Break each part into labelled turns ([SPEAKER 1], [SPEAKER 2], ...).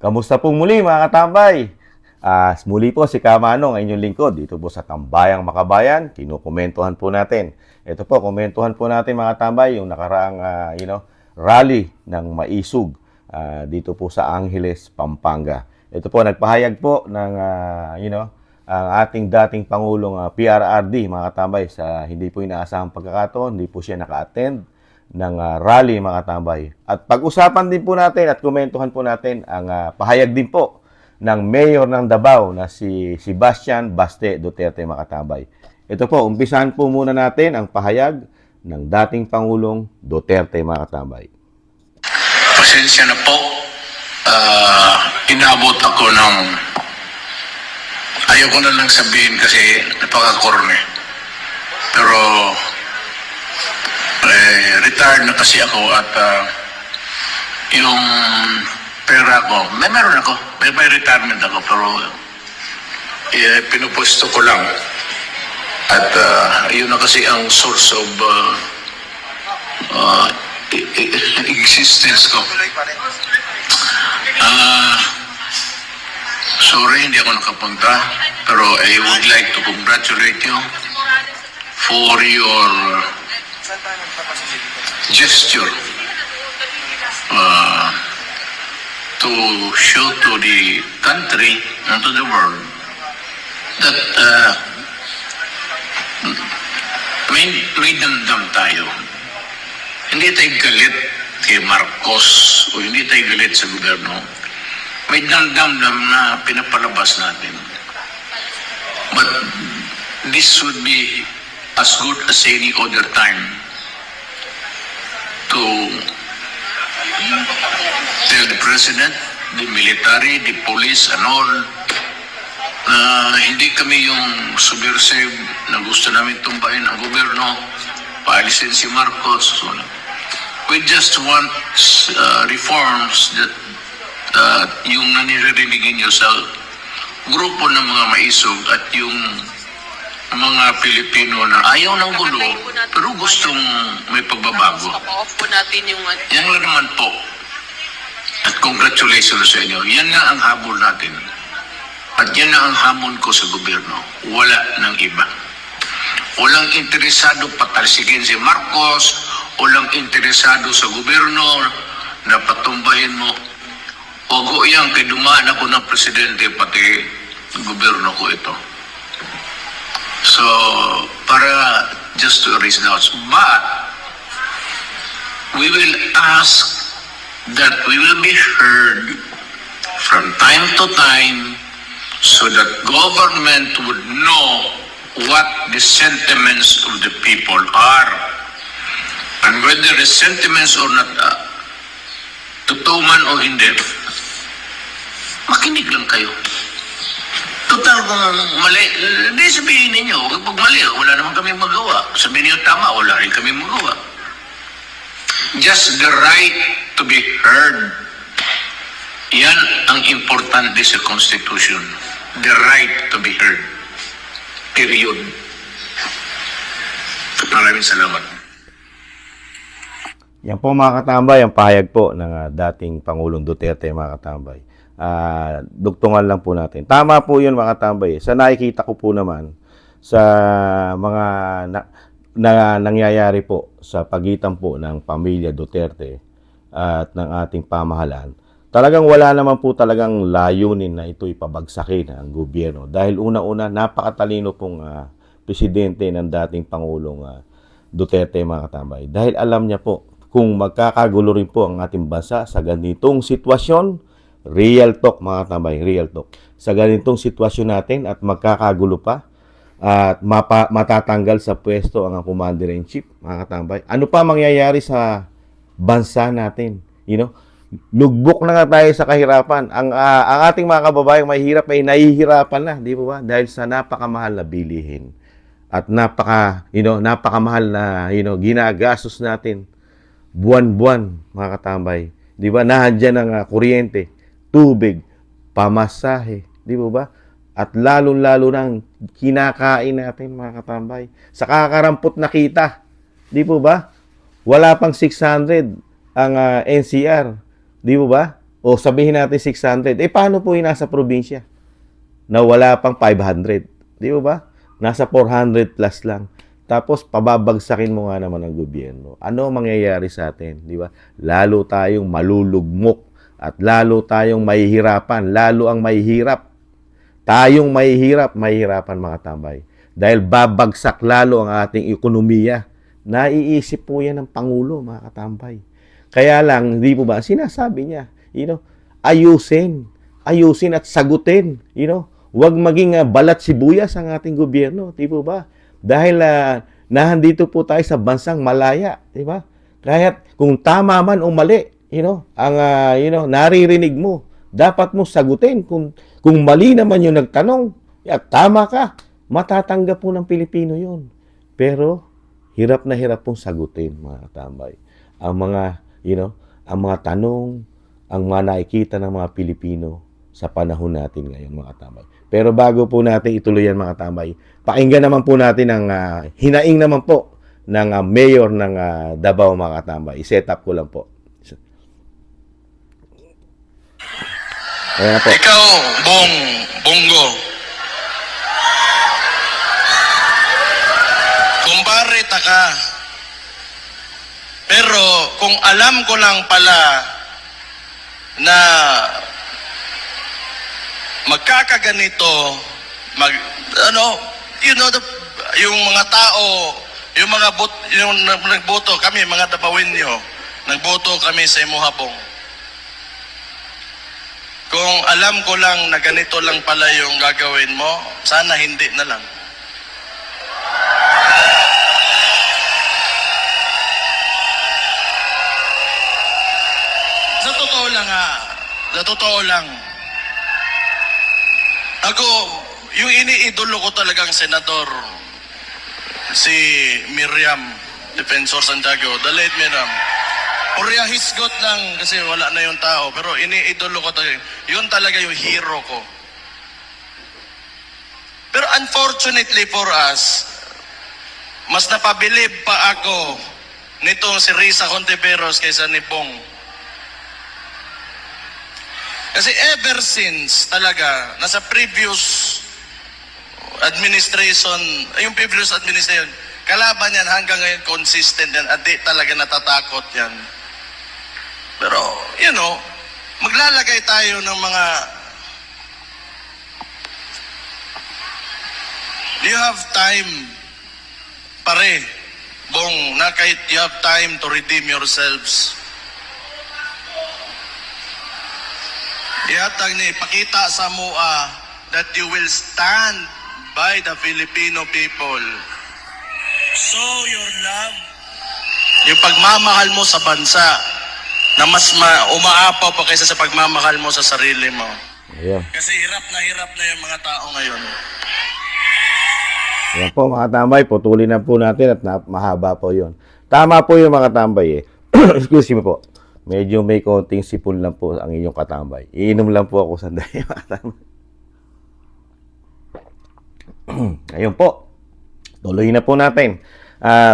[SPEAKER 1] Kamusta po muli mga katambay? Muli po si Kamanong, ang inyong lingkod dito po sa Tambayang Makabayan. Kinukomentuhan po natin. Ito po, komentuhan po natin mga tambay yung nakaraang rally ng Maisug dito po sa Angeles, Pampanga. Ito po, nagpahayag po ng ang ating dating Pangulong PRRD mga katambay sa hindi po inaasahang pagkakataon, hindi po siya naka-attend ng rally mga katambay. At pag-usapan din po natin at komentuhan po natin ang pahayag din po ng Mayor ng Davao na si Sebastian Baste Duterte mga katambay. Ito po, umpisahan po muna natin ang pahayag ng dating Pangulong Duterte mga katambay.
[SPEAKER 2] Pasensya na po. Inabot ako ng ayaw ko na lang sabihin kasi napaka-corny. Pero retired na kasi ako at yung pera ko, meron ako, may retirement ako pero pinupwesto ko lang. At yun na kasi ang source of existence ko. Sorry, hindi ako nakapunta. Pero I would like to congratulate you for your gesture to show to the country and to the world that may damdam tayo. Hindi tayo galit kay Marcos o hindi tayo galit sa gobyerno. May damdam na pinapalabas natin. But this would be as good as any other time to tell the president, the military, the police and all na hindi kami yung subversive na gusto namin tumbahin ang gobyerno, paalisin si Marcos. So, we just want reforms that yung nanirinig nyo sa grupo ng mga maisog at yung mga Pilipino na ayaw ng gulo pero gustong may pagbabago.
[SPEAKER 3] Off po natin yung...
[SPEAKER 2] Yan lang naman po. At congratulations sa inyo. Yan na ang habol natin. At yan na ang hamon ko sa gobyerno. Wala ng iba. Walang interesado patalsigin si Marcos. Walang interesado sa gobyerno na patumbahin mo. Ogo yan, kay dumaan ako ng presidente, pati gobyerno ko ito. So, para just to erase doubts. But, we will ask that we will be heard from time to time so that government would know what the sentiments of the people are. And whether the sentiments or not, totoo man o hindi, makinig lang kayo. Total kung mali, hindi sabihin ninyo, pag mali, wala naman kami magawa. Sabihin niyo tama, wala rin kami magawa. Just the right to be heard. Yan ang importante sa Constitution. The right to be heard. Period. Maraming salamat.
[SPEAKER 1] Yan po mga katambay, ang pahayag po ng dating Pangulong Duterte mga katambay. Dugtungan lang po natin. Tama po yun mga katambay. Sa nakikita ko po naman sa mga nangyayari po sa pagitan po ng pamilya Duterte at ng ating pamahalaan, talagang wala naman po talagang layunin na ito ipabagsakin ang gobyerno. Dahil una-una, napakatalino pong presidente ng dating Pangulong Duterte mga katambay. Dahil alam niya po, kung magkakagulo rin po ang ating bansa sa ganitong sitwasyon, real talk mga katambay, real talk. Sa ganitong sitwasyon natin at magkakagulo pa at matatanggal sa pwesto ang Commander-in-Chief mga katambay. Ano pa mangyayari sa bansa natin? Lugbok na nga tayo sa kahirapan. Ang ating mga kababayang mahihirap ay nahihirapan na, di ba? Dahil sa napakamahal na bilihin at napakamahal na ginagastos natin buwan-buwan mga katambay. Di ba? Nandiyan ang kuryente, tubig, pamasahe, di ba? At lalong-lalo nang kinakain natin mga katambay. Sa kakarampot na kita, di ba? Wala pang 600 ang NCR. Di ba? O sabihin natin 600. Paano po yung nasa probinsya? Na wala pang 500. Di ba? Nasa 400 plus lang. Tapos, pababagsakin mo nga naman ang gobyerno. Ano ang mangyayari sa atin? Di ba? Lalo tayong malulugmok at lalo tayong mahihirapan. Lalo ang mahihirap. Tayong mahihirapan mga tambay. Dahil babagsak lalo ang ating ekonomiya. Naiisip po yan ng Pangulo, mga katambay. Kaya lang, hindi po ba, sinasabi niya, ayusin at sagutin, Huwag maging balat sibuyas ang ating gobyerno, di po ba? Dahil nahandito po tayo sa bansang malaya, di ba? Kahit kung tama man o mali, ang naririnig mo, dapat mo sagutin. Kung mali naman yung nagtanong, at tama ka, matatanggap po ng Pilipino yun. Pero hirap na hirap pong sagutin, mga katambay. Ang mga tanong, ang mga nakikita ng mga Pilipino sa panahon natin ngayon, mga katambay. Pero bago po natin ituloy yan, mga katambay, pakinggan naman po natin ang hinaing naman po ng mayor ng Davao, mga katambay. I-set up ko lang po. Ayan na po.
[SPEAKER 3] Ikaw, Bongo. Kumpare ka. Pero kung alam ko lang pala na magkakaganito, yung mga tao, yung nagboto kami, mga Davaoenyo, nagboto kami sa Imuhabong. Kung alam ko lang na ganito lang pala yung gagawin mo, sana hindi na lang. Sa totoo lang, ako, yung iniidolo ko talagang senador, si Miriam Defensor Santiago, the late Miriam. Purya hisgot lang kasi wala na yung tao, pero iniidolo ko talaga. Yun talaga yung hero ko. Pero unfortunately for us, mas napabilib pa ako nitong si Risa Contiveros kaysa ni Bong. Kasi ever since talaga, nasa previous administration, kalaban yan hanggang ngayon consistent yan at di talaga natatakot yan. Pero, maglalagay tayo ng mga you have time pare, Bong, na kahit you have time to redeem yourselves. Ihatag ni ipakita sa mua that you will stand by the Filipino people. Show your love. Yung pagmamahal mo sa bansa na mas umaapaw pa kaysa sa pagmamahal mo sa sarili mo.
[SPEAKER 1] Ayan.
[SPEAKER 3] Kasi hirap na yung mga tao ngayon.
[SPEAKER 1] Ayan po, mga tambay, putulin na po natin at mahaba po yon. Tama po yung mga tambay eh. Excuse me po. Medyo may konting sipon lang po ang inyong katambay. Iinom lang po ako sandali, mga tambay. Ayun po. Tuloy na po natin.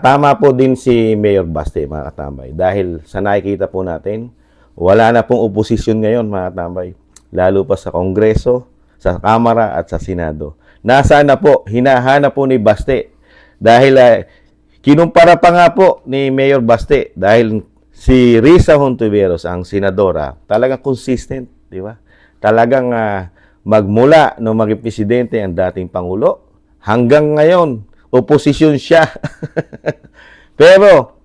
[SPEAKER 1] Tama po din si Mayor Baste, mga katambay. Dahil sa nakikita po natin, wala na pong oposisyon ngayon, mga katambay. Lalo pa sa Kongreso, sa Kamara at sa Senado. Nasaan na po? Hinahanap po ni Baste. Dahil kinumpara pa nga po ni Mayor Baste. Dahil si Risa Hontiveros, ang senadora, talagang consistent, di ba? Talagang magmula nung maging presidente ang dating Pangulo, hanggang ngayon, oposisyon siya. Pero,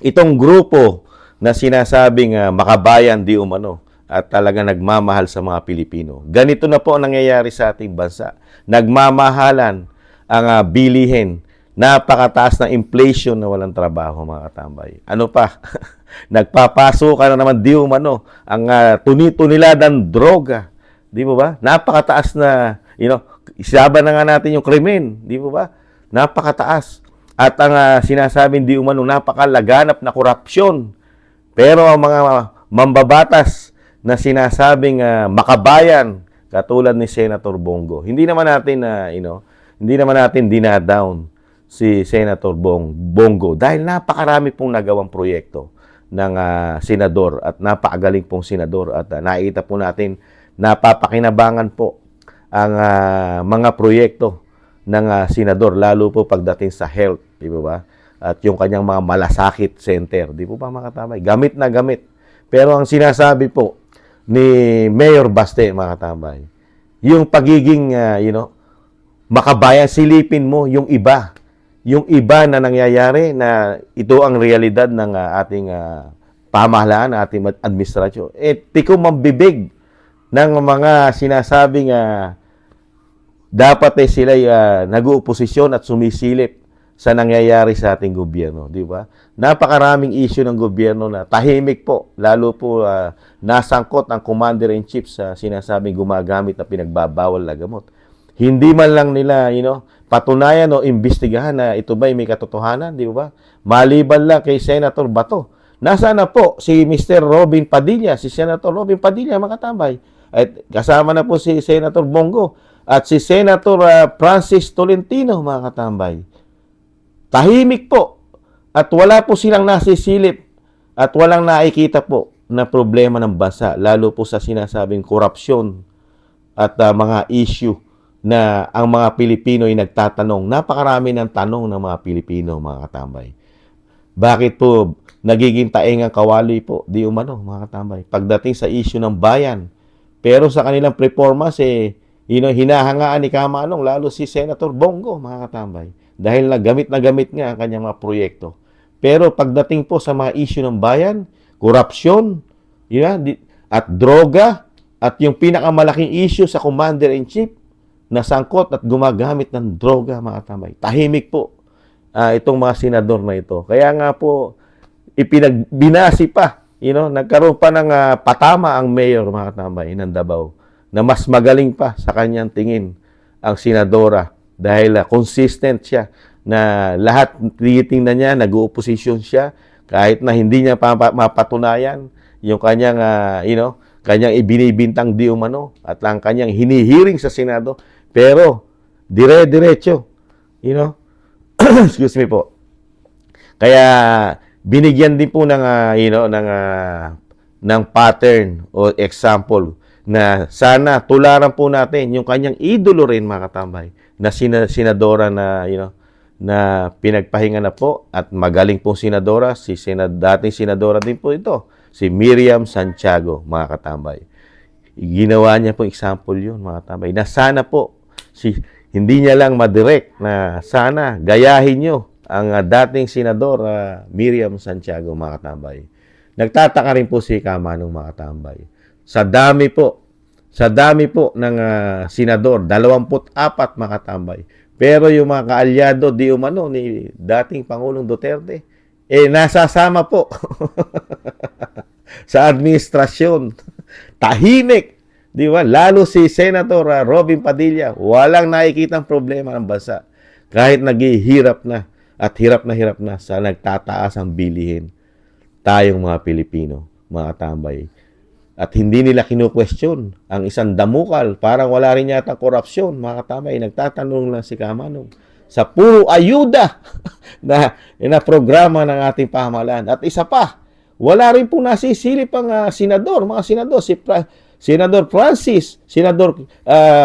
[SPEAKER 1] itong grupo na sinasabing makabayan di umano at talagang nagmamahal sa mga Pilipino, ganito na po ang nangyayari sa ating bansa. Nagmamahalan ang bilihin. Napakataas na inflation na walang trabaho, mga katambay. Ano pa? Nagpapaso ka na naman di umano ang tuniladan droga. Di mo ba? Napakataas na, isaban na nga natin yung krimen. Di mo ba? Napakataas. At ang sinasabing di umano, napakalaganap na korupsyon. Pero ang mga mambabatas na sinasabing makabayan, katulad ni Senator Bongo, hindi naman natin dinadown si Senator Bongo dahil napakarami pong nagawang proyekto ng senador at napakagaling pong senador at nakita po natin napapakinabangan po ang mga proyekto ng senador lalo po pagdating sa health, di ba ba? At yung kanyang mga malasakit center, di po ba mga katamay? Gamit na gamit. Pero ang sinasabi po ni Mayor Baste, mga katamay, yung pagiging makabayan, silipin mo yung iba na nangyayari na ito ang realidad ng ating pamahalaan, ating administrasyon. Tikom ang bibig ng mga sinasabing dapat sila nag-uoposisyon at sumisilip sa nangyayari sa ating gobyerno, di ba? Napakaraming issue ng gobyerno na tahimik po, lalo po nasangkot ang commander-in-chief sa sinasabing gumagamit na pinagbabawal na gamot. Hindi man lang nila, patunayan o imbestigahan na ito ba'y may katotohanan, di ba? Maliban lang kay Senator Bato. Nasaan na po si Mr. Robin Padilla, si Senator Robin Padilla, mga katambay. At kasama na po si Senator Bongo at si Senator Francis Tolentino, mga katambay. Tahimik po at wala po silang nasisilip at walang nakikita po na problema ng bansa, lalo po sa sinasabing korupsyon at mga issue na ang mga Pilipino ay nagtatanong. Napakarami ng tanong ng mga Pilipino, mga katambay. Bakit po nagiging taengang kawali po? Di umano, mga katambay. Pagdating sa issue ng bayan. Pero sa kanilang performance, hinahangaan ni Kamanong, lalo si Senator Bongo, mga katambay. Dahil na gamit nga ang kanyang mga proyekto. Pero pagdating po sa mga issue ng bayan, korupsyon, at droga, at yung pinakamalaking issue sa Commander-in-Chief, na sangkot at gumagamit ng droga, mga katambay. Tahimik po itong mga senador na ito. Kaya nga po, ipinagbinasi pa, nagkaroon pa ng patama ang mayor, mga katambay, ng Davao, na mas magaling pa sa kanyang tingin ang senadora dahil consistent siya na lahat tinitingnan niya, nag-uoposisyon siya, kahit na hindi niya mapatunayan yung kanyang, kanyang ibinibintang di umano at ang kanyang hinihiring sa Senado. Pero, dire-diretso, excuse me po. Kaya, binigyan din po ng, ng pattern o example na sana tularan po natin yung kanyang idolo rin, mga katambay, na senadora na, na pinagpahinga na po at magaling pong senadora, dating senadora din po ito, si Miriam Santiago, mga katambay. Ginawa niya po example yun, mga katambay, na sana po, hindi niya lang madirect na sana gayahin nyo ang dating senador Miriam Santiago, mga katambay. Nagtataka rin po si Kamanong, mga katambay. Sa dami po ng senador, 24, mga katambay. Pero yung mga kaalyado di umano ni dating Pangulong Duterte, nasasama po sa administrasyon. Tahimik. Di ba? Lalo si Senator Robin Padilla, walang nakikitang problema ng bansa. Kahit naghihirap na at hirap na sa nagtataas ang bilihin. Tayong mga Pilipino, mga tambay. At hindi nila kinu-question ang isang damukal. Parang wala rin yata korupsyon, mga katambay. Nagtatanong lang si Kamanong sa puro ayuda na programa ng ating pamahalaan. At isa pa, wala rin po nasisilip ang senador, mga senador. Si Senador Francis, Senador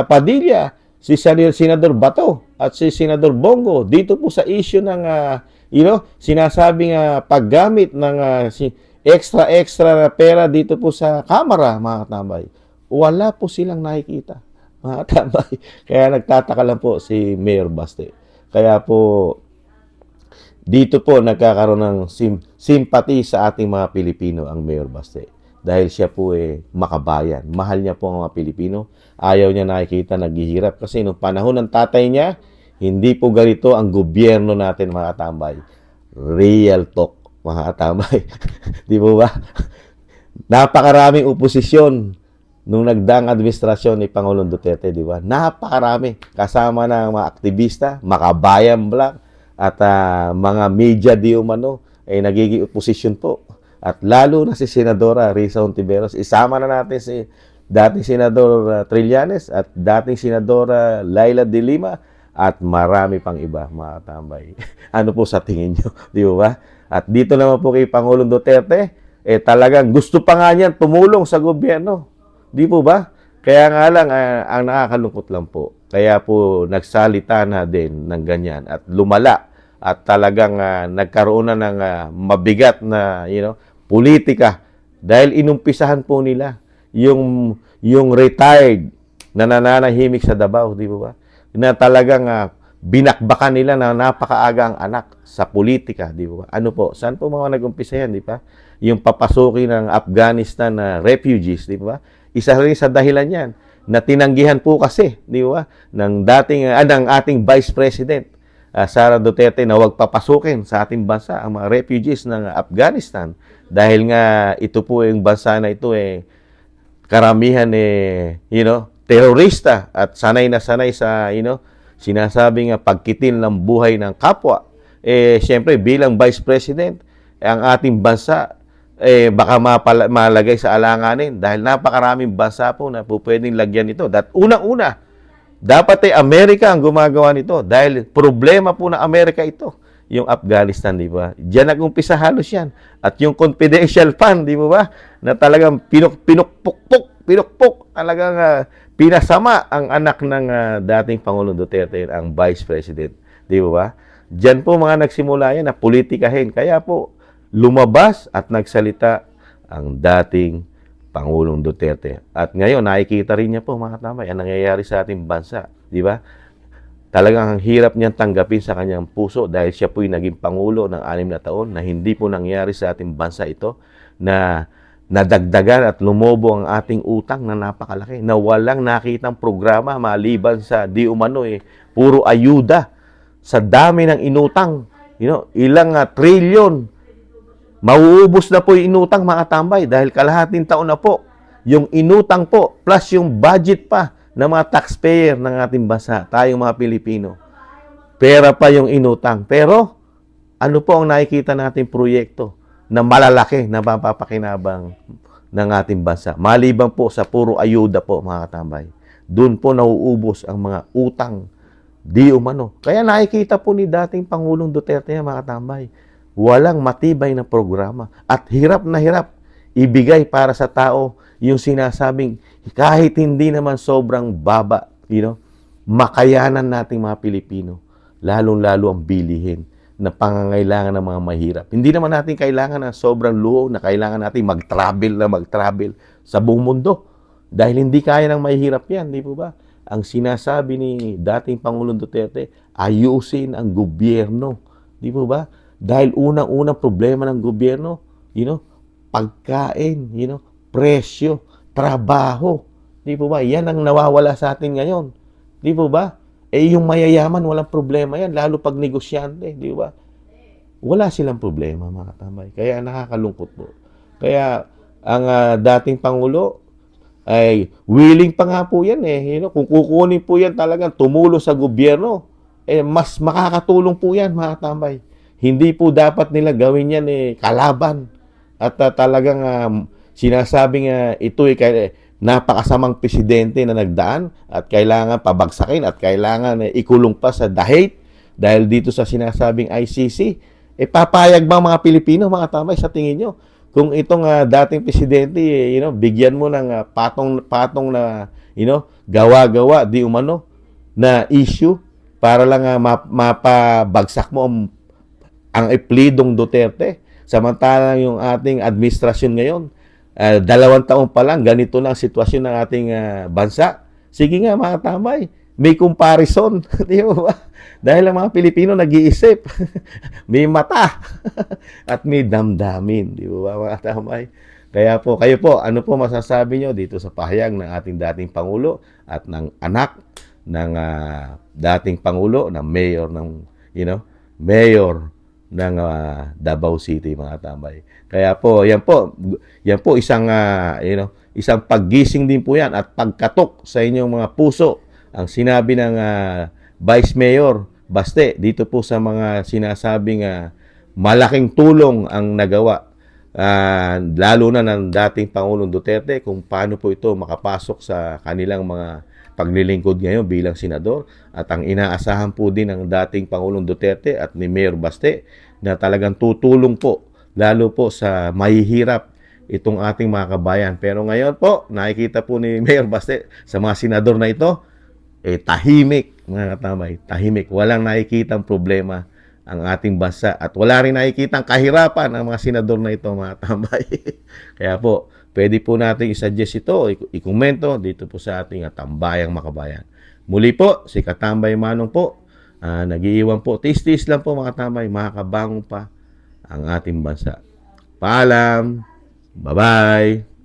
[SPEAKER 1] Padilla, si Senador Bato, at si Senador Bongo. Dito po sa issue ng, sinasabing paggamit ng extra na pera dito po sa Kamara, mga katambay. Wala po silang nakikita, mga katambay. Kaya nagtataka lang po si Mayor Baste. Kaya po, dito po nagkakaroon ng simpati sa ating mga Pilipino ang Mayor Baste. Dahil siya po makabayan. Mahal niya po ang mga Pilipino. Ayaw niya nakikita naghihirap. Kasi nung panahon ng tatay niya, hindi po ganito ang gobyerno natin, mga katambay. Real talk, mga katambay. Di po ba? Napakaraming oposisyon nung nagdaang administrasyon ni Pangulong Duterte, di ba? Napakarami. Kasama ng mga aktivista, makabayan black, at mga media di umano, nagiging oposisyon po. At lalo na si Senadora Risa Hontiveros, isama na natin si dating Senador Trillanes at dating Senadora Laila de Lima at marami pang iba, mga katambay. Ano po sa tingin nyo? Di ba? At dito naman po kay Pangulong Duterte, talagang gusto pa nga niyan tumulong sa gobyerno. Di po ba? Kaya nga lang, ang nakakalungkot lang po. Kaya po nagsalita na din ng ganyan at lumala at talagang nagkaroon na ng mabigat na politika dahil inumpisahan po nila yung retired na nananahimik sa Davao, di ba? Na talagang binakbakan nila na napakaaga ang anak sa politika, di ba? Ano po? Saan po mga nag-umpisa yan, di ba? Yung papasukin ng Afghanistan na refugees, di ba? Isa rin sa dahilan yan na tinanggihan po kasi, di ba? Ng ating Vice President Sara Duterte na huwag papasukin sa ating bansa ang mga refugees ng Afghanistan dahil nga ito po yung bansa na ito karamihan terorista at sanay na sanay sa sinasabing pagkitil ng buhay ng kapwa. Siyempre bilang Vice President, ang ating bansa baka malagay sa alanganin dahil napakaraming bansa po na po pwedeng lagyan ito. Unang-una, dapat Amerika ang gumagawa nito dahil problema po ng Amerika ito, yung Afghanistan, di ba? Diyan nag-umpisa halos yan. At yung confidential fund, di ba? Na talagang pinukpok, talagang pinasama ang anak ng dating Pangulong Duterte, ang Vice President. Di ba? Diyan po mga nagsimula yan na politikahin. Kaya po, lumabas at nagsalita ang dating Pangulong Duterte. At ngayon, nakikita rin niya po, mga tamay, ang nangyayari sa ating bansa. Di ba? Talagang ang hirap niyang tanggapin sa kanyang puso dahil siya po'y naging Pangulo ng 6 na taon na hindi po nangyari sa ating bansa ito na nadagdagan at lumobo ang ating utang na napakalaki, na walang nakitang programa maliban sa di umano puro ayuda sa dami ng inutang. Ilang trilyon mauubos na po yung inutang, mga tambay, dahil kalahating taon na po yung inutang po plus yung budget pa ng mga taxpayer ng ating bansa, tayong mga Pilipino. Pera pa yung inutang. Pero ano po ang nakikita nating proyekto na malalaki na mapapakinabang ng ating bansa? Maliban po sa puro ayuda po, mga katambay. Doon po nauubos ang mga utang di umano. Kaya nakikita po ni dating Pangulong Duterte, mga katambay, walang matibay na programa at hirap na hirap ibigay para sa tao yung sinasabing kahit hindi naman sobrang baba, makayanan nating mga Pilipino, lalong-lalo ang bilihin na pangangailangan ng mga mahirap. Hindi naman natin kailangan ng sobrang luho na kailangan natin mag-travel sa buong mundo dahil hindi kaya ng mahirap yan, di po ba? Ang sinasabi ni dating Pangulong Duterte, ayusin ang gobyerno, di po ba? Dahil unang-unang problema ng gobyerno, pagkain, presyo, trabaho. Di po ba? Yan ang nawawala sa atin ngayon. Di po ba? Yung mayayaman, walang problema yan. Lalo pag negosyante, di ba? Wala silang problema, mga tambay. Kaya nakakalungkot po. Kaya ang dating Pangulo ay willing pa nga po yan Kung kukunin po yan talagang tumulo sa gobyerno, mas makakatulong po yan, mga tambay. Hindi po dapat nila gawin yan kalaban. At talagang sinasabing ito napakasamang presidente na nagdaan at kailangan pabagsakin at kailangan ikulong pa sa dahate dahil dito sa sinasabing ICC. Papayag ba mga Pilipino, mga tambay, sa tingin nyo? Kung itong dating presidente, bigyan mo ng patong na, gawa-gawa, di umano, na issue para lang mapabagsak mo ang iplidong Duterte. Samantalang yung ating administrasyon ngayon, 2 taon pa lang, ganito na ang sitwasyon ng ating bansa. Sige nga, mga tambay, may comparison. Di ba? Dahil ang mga Pilipino nag-iisip. May mata. At may damdamin. Di ba, mga tambay? Kaya po, kayo po, ano po masasabi nyo dito sa pahayag ng ating dating Pangulo at ng anak ng dating Pangulo, ng mayor ng, mayor ng Davao City, mga tambay. Kaya po, yan po isang isang paggising din po yan at pagkatok sa inyong mga puso ang sinabi ng Vice Mayor Baste dito po sa mga sinasabing malaking tulong ang nagawa lalo na ng dating Pangulong Duterte kung paano po ito makapasok sa kanilang mga paglilingkod ngayon bilang senador at ang inaasahan po din ng dating Pangulong Duterte at ni Mayor Baste na talagang tutulong po, lalo po sa mahihirap itong ating mga kabayan. Pero ngayon po, nakikita po ni Mayor Baste sa mga senador na ito, tahimik, mga katamay, tahimik. Walang nakikitang problema ang ating bansa at wala rin nakikitang kahirapan ang mga senador na ito, mga tambay. Kaya po, pwede po natin i-suggest ito, i-komento dito po sa ating Tambayang Makabayan. Muli po, si Katambay Manong po, nag-iiwan po, tis-tis lang po mga tambay, makakabangon pa ang ating bansa. Paalam, bye-bye!